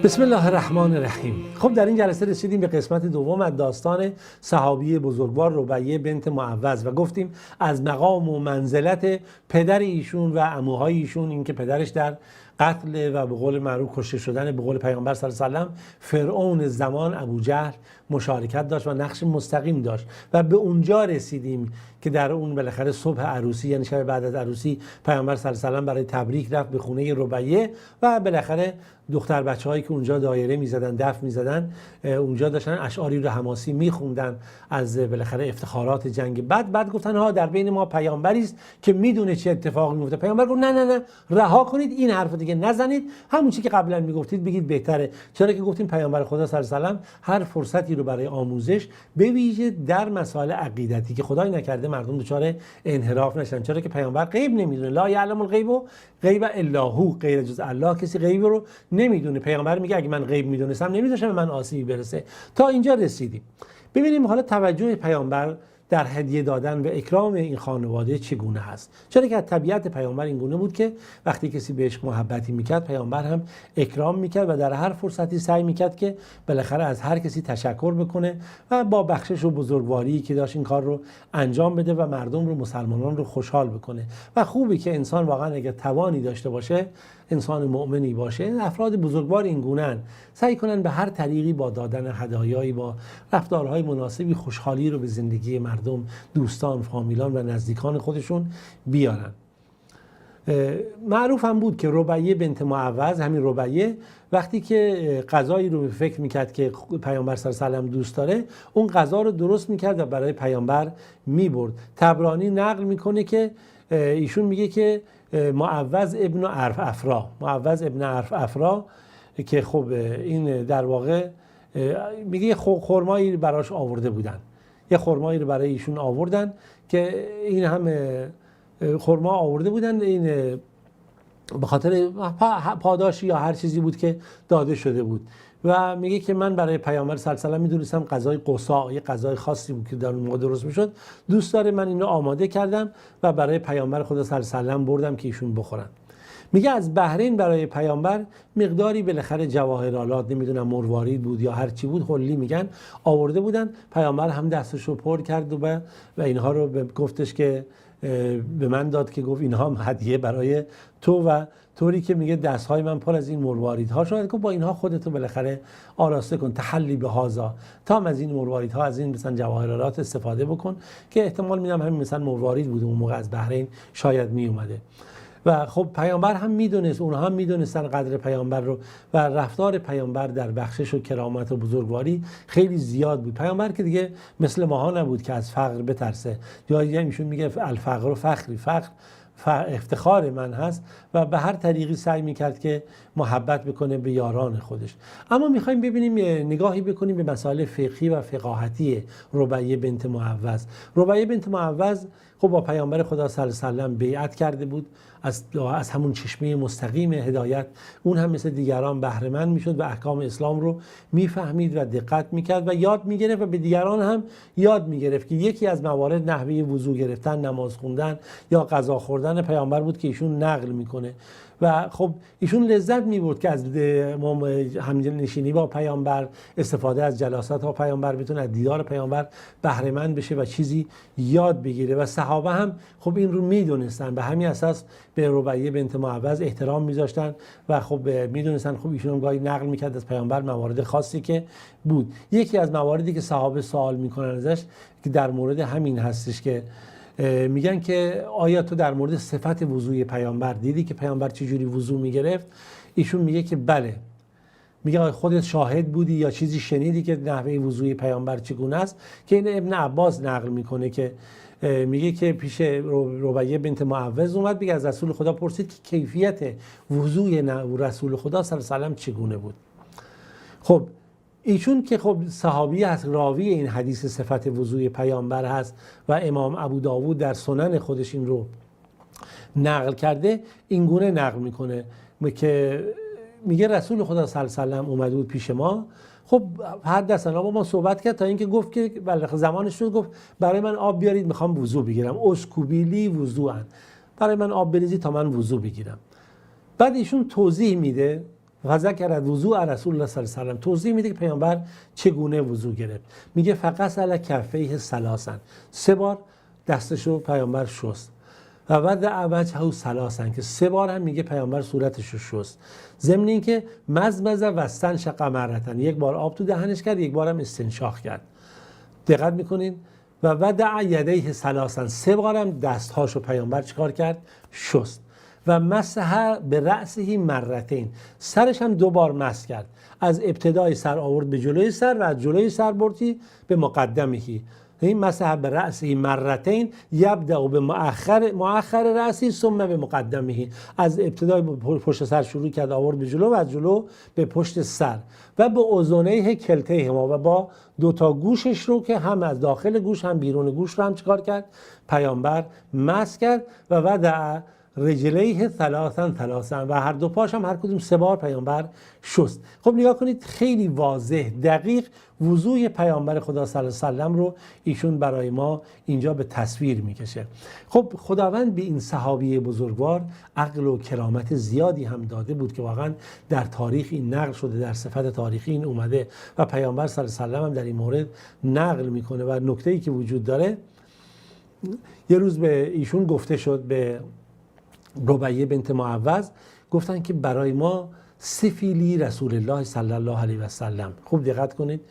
بسم الله الرحمن الرحیم. خب در این جلسه رسیدیم به قسمت دوم از داستان صحابی بزرگوار ربیعه بنت معوذ و گفتیم از مقام و منزلت پدر ایشون و عموهای ایشون، این که پدرش در قتل و به قول معروف کشته شدن به قول پیامبر صلی الله علیه و آله فرعون زمان ابوجهل مشارکت داشت و نقش مستقیم داشت و به اونجا رسیدیم که در اون بالاخره صبح عروسی، یعنی شب بعد از عروسی، پیامبر صلی الله علیه و آله برای تبریک رفت به خونه ربیعه و بالاخره دختر بچه‌هایی که اونجا دایره می‌زدن، دف می‌زدن، اونجا داشتن اشعاری رو حماسی می‌خوندن از بالاخره افتخارات جنگ. بعد گفتن ها در بین ما پیامبری است که میدونه چه اتفاقی میفته. پیامبر گفت نه رها کنید، این حرف دیگه نزنید، همون چیزی که قبلا میگفتید بگید بهتره. چرا که گفتیم پیامبر خدا صلی الله علیه و آله هر فرصتی رو برای آموزش، به ویژه در مسائل عقیدتی که خدای نکرده مردم دچار انحراف نشن، چرا که پیامبر غیب نمیدونه، لا یعلم الغیب الا هو، غیر جز الله کسی غیب رو نمیدونه. پیامبر میگه اگه من غیب میدونستم نمیذاشم من آسیبی برسه. تا اینجا رسیدیم. ببینیم حالا توجه پیامبر در هدیه دادن و اکرام این خانواده چگونه هست. چرا که از طبیعت پیامبر این گونه بود که وقتی کسی بهش محبتی میکرد پیامبر هم اکرام میکرد و در هر فرصتی سعی میکرد که بالاخره از هر کسی تشکر بکنه و با بخشش و بزرگواری که داشت این کار رو انجام بده و مردم رو، مسلمانان رو خوشحال بکنه. و خوبی که انسان واقعا اگر توانی داشته باشه، انسان مؤمنی باشه، افراد بزرگوار این گونه‌اند، سعی کنن به هر طریقی با دادن هدایایی، با رفتارهای مناسبی خوشحالی رو به زندگی مردم، دوستان، فامیلان و نزدیکان خودشون بیارن. معروف هم بود که ربیعه بنت معوذ، همین ربیعه، وقتی که غذایی رو فکر میکرد که پیامبر صلی الله علیه و آله دوست داره، اون غذا رو درست میکرد و برای پیامبر میبرد. طبرانی نقل میکنه که ایشون میگه که معوذ ابن عرف افرا که خب این در واقع میگه خرمایی براش آورده بودن، یه خرمایی رو برای ایشون آوردن که این هم خرما آورده بودن، این به خاطر پاداشی یا هر چیزی بود که داده شده بود. و میگه که من برای پیامبر صلی الله علیه و آله میدونستم غذای قصا، یه غذای خاصی بود که در اون موقع درست میشد، دوست داره، من اینو آماده کردم و برای پیامبر خدا صلی الله علیه و آله بردم که ایشون بخورن. میگه از بحرین برای پیامبر مقداری بالاخره جواهرالات، نمیدونم مروارید بود یا هر چی بود، حلی میگن، آورده بودن. پیامبر هم دستشو پر کرد و اینها رو گفتش که به من داد، که گفت اینها هدیه برای تو، و طوری که میگه دستهای من پر از این مرواریدها شد، که با اینها خودتو بالاخره آراسته کن، تحلی به هازا، تا از این مرواریدها، از این مثلا جواهرات استفاده بکن، که احتمال میدم همین مثلا مروارید بود اون موقع از بحرین شاید می اومده. و خب پیامبر هم میدونست، اونها هم میدونستن قدر پیامبر رو و رفتار پیامبر در بخشش و کرامت و بزرگواری خیلی زیاد بود. پیامبر که دیگه مثل ماها نبود که از فقر بترسه، یا ایشون میگه الفقر و فخری، فقر افتخار من هست، و به هر طریقی سعی میکرد که محبت بکنه به یاران خودش. اما میخوایم ببینیم، نگاهی بکنیم به مسائل فقهی و فقاهتی ربیعه بنت معوذ. ربیعه بنت معوذ خب با پیامبر خدا صلی الله علیه و آله بیعت کرده بود، از همون چشمه مستقیم هدایت اون هم مثل دیگران بهره مند میشد و احکام اسلام رو میفهمید و دقت میکرد و یاد میگرفت و به دیگران هم یاد میگرفت که یکی از موارد نحوه وضو گرفتن، نماز خوندن یا غذا خوردن پیامبر بود که ایشون نقل میکنه. و خب ایشون لذت میبرد که از همنشینی با پیامبر، استفاده از جلسات با پیامبر، بتونه از دیدار پیامبر بهره مند بشه و چیزی یاد بگیره. و صحابه هم خب این رو میدونستن، به همین اساس به ربیعه بنت معوذ احترام میذاشتن و خب میدونستن خب ایشون هم گاهی نقل میکرد از پیامبر موارد خاصی که بود. یکی از مواردی که صحابه سوال میکنن ازش که در مورد همین هستش که میگن که آیا تو در مورد صفت وضوی پیامبر دیدی که پیامبر چجوری وضو میگرفت؟ ایشون میگه که بله. میگه خودت شاهد بودی یا چیزی شنیدی که نحوه وضوی پیامبر چگونه است؟ که این ابن عباس نقل میکنه که میگه که پیش ربیعه بنت معوذ اومد، میگه از رسول خدا پرسید که کیفیت وضوی رسول خدا صلی الله علیه و آله چگونه بود. خب ایشون که خب صحابی هست، راوی این حدیث صفت وضوی پیامبر هست و امام ابو داوود در سنن خودش این رو نقل کرده، این گونه نقل میکنه که میگه رسول خدا صلی الله علیه و آله اومد بود پیش ما، خب حدثنا با ما صحبت کرد تا اینکه گفت که زمانش شد، گفت برای من آب بیارید میخوام وضو بگیرم، اسکوبیلی وضوئن، برای من آب بریزید تا من وضو بگیرم. بعد ایشون توضیح میده فذکر وضوء رسول الله صلی الله علیه و سلم، توضیح میده که پیامبر چگونه وضو گرفت. میگه فغسل کفیه ثلاثا، 3 بار دستشو پیامبر شست. و وضع وجهه ثلاثا، که 3 بار هم میگه پیامبر صورتش رو شست. ضمن اینکه مزمزه و استنشق مرتن، 1 بار آب تو دهنش کرد، 1 بار هم استنشاق کرد. دقت میکنین؟ و وضع یدیه ثلاثا، 3 بار هم دستهاشو پیامبر چیکار کرد؟ شست. و مسح به رأسه مرتین، سرش هم 2 بار مسح کرد. از ابتدای سر آورد به جلوی سر و از جلوی سر بردی به مقدمهی. این مسح به رأسه مرتین یبدأ به مؤخر رأسی ثم به مقدمه، از ابتدای پشت سر شروع کرد آورد به جلو و از جلو به پشت سر. و به اذنیه کلتیهما، و با 2 تا گوشش رو که هم از داخل گوش هم بیرون گوش رو هم چیکار کرد؟ پیامبر مسح کرد. و وضع رجلیه ثلاثا و هر 2 پاش هم هر کدوم 3 بار پیامبر شست. خب نگاه کنید، خیلی واضح دقیق وضوی پیامبر خدا صلی الله علیه و سلم رو ایشون برای ما اینجا به تصویر میکشه. خب خداوند به این صحابی بزرگوار عقل و کرامت زیادی هم داده بود که واقعا در تاریخ این نقل شده، در صفت تاریخی این اومده و پیامبر صلی الله علیه و سلم هم در این مورد نقل میکنه. و نکته‌ای که وجود داره، یه روز به ایشون گفته شد، به ربیه بنت معوذ گفتن که برای ما سفیلی رسول الله صلی الله علیه و سلم. خوب دقت کنید،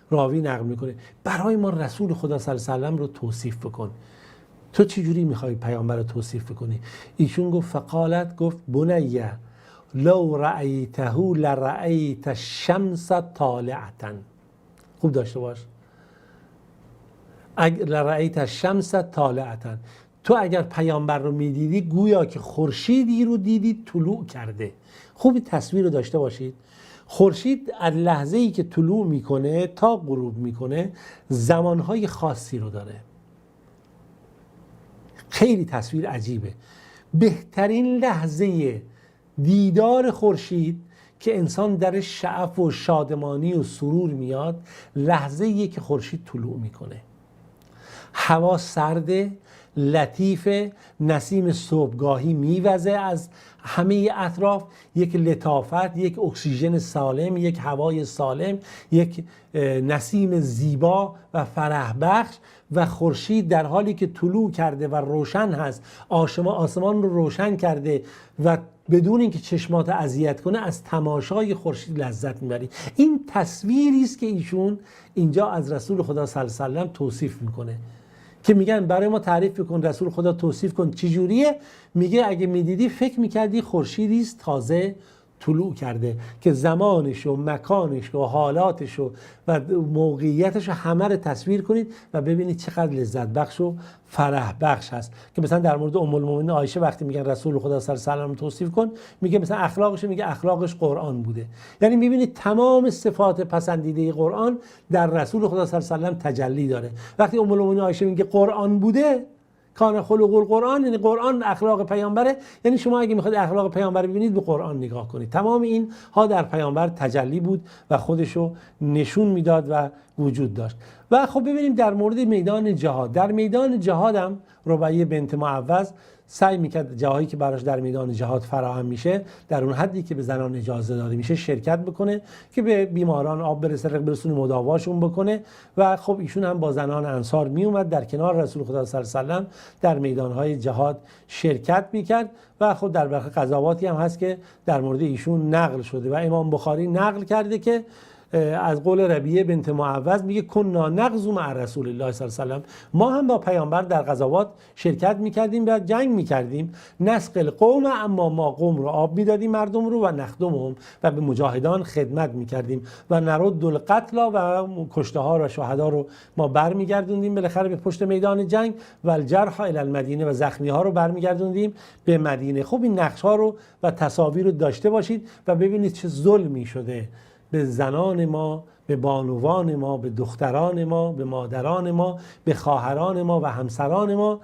راوی نقل میکنه برای ما رسول خدا صلی الله علیه و سلم رو توصیف بکن. تو چه جوری میخوای پیامبر رو توصیف بکنی؟ ایشون گفت فقالت، گفت بنیه لو رأیته لرأیت الشمس طالعتا. خوب داشته باش، لرأیت الشمس طالعتا، تو اگر پیامبر رو میدیدی گویا که خورشیدی رو دیدی طلوع کرده. خوب تصویر رو داشته باشید. خورشید از لحظه‌ای که طلوع میکنه تا غروب میکنه زمانهای خاصی رو داره. خیلی تصویر عجیبه. بهترین لحظه دیدار خورشید که انسان در شعف و شادمانی و سرور میاد، لحظه‌ایه که خورشید طلوع میکنه. هوا سرده، لطیفه، نسیم صبحگاهی میوزه از همه اطراف، یک لطافت، یک اکسیژن سالم، یک هوای سالم، یک نسیم زیبا و فرح بخش. و خورشید در حالی که طلوع کرده و روشن هست، آسمان رو روشن کرده و بدون اینکه چشمات اذیت کنه از تماشای خورشید لذت میبری. این تصویری است که ایشون اینجا از رسول خدا صلی الله علیه و سلم توصیف میکنه که میگن برای ما تعریف کن، رسول خدا توصیف کن چی جوریه. میگه اگه میدیدی فکر میکردی خورشیدی است تازه طلوع کرده که زمانش و مکانش و حالاتش و موقعیتش رو همه رو تصویر کنید و ببینید چقدر لذت بخش و فرح بخش هست. که مثلا در مورد ام المؤمنین عایشه وقتی میگن رسول خدا صلی الله علیه و سلم توصیف کن، میگه مثلا اخلاقش، میگه اخلاقش قرآن بوده. یعنی میبینید تمام صفات پسندیده قرآن در رسول خدا صلی الله علیه و سلم تجلی داره. وقتی ام المؤمنین عایشه میگه قرآن بوده، کان خلق القرآن، یعنی قرآن اخلاق پیامبره. یعنی شما اگه میخواید اخلاق پیامبر ببینید به قرآن نگاه کنید. تمام این ها در پیامبر تجلی بود و خودشو نشون میداد و وجود داشت. و خب ببینیم در مورد میدان جهاد. در میدان جهاد هم ربیه بنت معوذ سعی میکرد جاهایی که براش در میدان جهاد فراهم میشه، در اون حدی که به زنان اجازه داده میشه شرکت بکنه که به بیماران آب برسونه، مداواشون بکنه. و خب ایشون هم با زنان انصار میومد در کنار رسول خدا صلی الله علیه و سلم در میدانهای جهاد شرکت میکرد. و خب در برخی غزواتی هم هست که در مورد ایشون نقل شده و امام بخاری نقل کرده که از قول ربیه بنت معوذ میگه کنا نغزو مع رسول الله صلی الله علیه و سلم، ما هم با پیامبر در غزوات شرکت میکردیم و جنگ میکردیم. نسق القوم، اما ما قوم رو آب میدادیم مردم رو، و نخدمهم، و به مجاهدان خدمت میکردیم. و نرد القتلا، و کشته ها و شهدا رو ما برمیگردوندیم بالاخره به پشت میدان جنگ. و الجرح الی المدینه، و زخمی ها رو برمیگردوندیم به مدینه. خب این نقش ها رو و تصاویر رو داشته باشید و ببینید چه ظلمی شده به زنان ما، به بانوان ما، به دختران ما، به مادران ما، به خواهران ما و همسران ما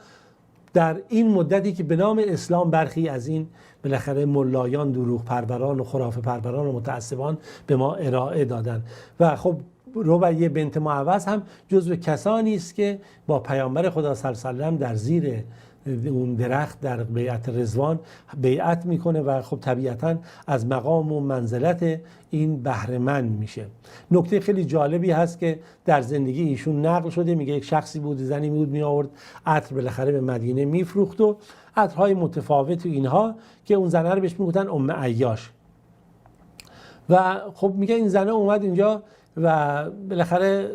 در این مدتی که به نام اسلام برخی از این بالاخره ملایان، دروغ پروران و خرافه پروران و متعصبان به ما ارائه دادن. و خب ربیه بنت معوذ هم جزو کسانی است که با پیامبر خدا صلی الله علیه و سلم در زیر اون درخت در بیعت رضوان بیعت میکنه و خب طبیعتاً از مقام و منزلت این بهره‌مند میشه. نکته خیلی جالبی هست که در زندگی ایشون نقل شده، میگه یک شخصی بود، زنی بود، می آورد عطر بالاخره به مدینه میفروخت و عطرهای متفاوت و اینها که اون زنه رو بهش میگفتن ام عیاش. و خب میگه این زنه اومد اینجا و بالاخره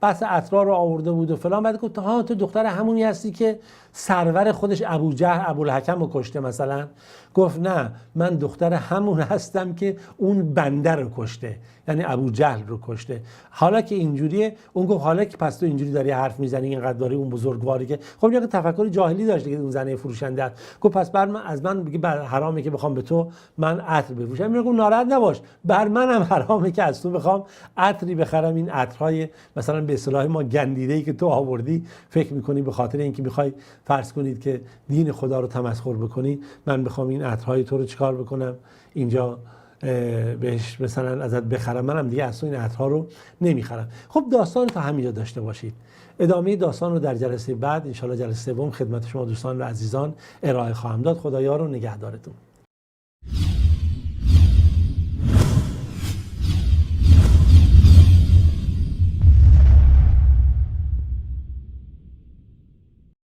بس عطرها رو آورده بود و فلان. بعد گفت ها تو دختر همونی هستی که سرور خودش ابوجهل ابوالحکم رو کشته مثلا؟ گفت نه، من دختر همون هستم که اون بنده رو کشته، یعنی ابوجهل رو کشته. حالا که اینجوریه، اون گفت حالا که پس تو اینجوری داری حرف میزنی اینقدر داری اون بزرگواری که خب یه تفکر جاهلی داشته که اون زنه فروشنده گفت پس بر من از من بگی حرامه که بخوام به تو من عطر بفروشم. میگه ناراحت نباش، بر منم حرامه که از تو بخوام عطری بخرم. این عطرهای مثلا به اصطلاح ما گندیده‌ای که تو آوردی فکر می‌کنی به خاطر اینکه می‌خوای فرض کنید که دین خدا رو تمسخر بکنی، من بخوام این عطرهای تو رو چیکار بکنم اینجا بهش مثلا ازت بخرم، منم دیگه اصلا این عطرها رو نمیخرم. خب داستان تا همینجا داشته باشید. ادامه داستان رو در جلسه بعد ان شاءالله جلسه سوم خدمت شما دوستان و عزیزان ارائه خواهم داد. خدایا رو نگهدارتون.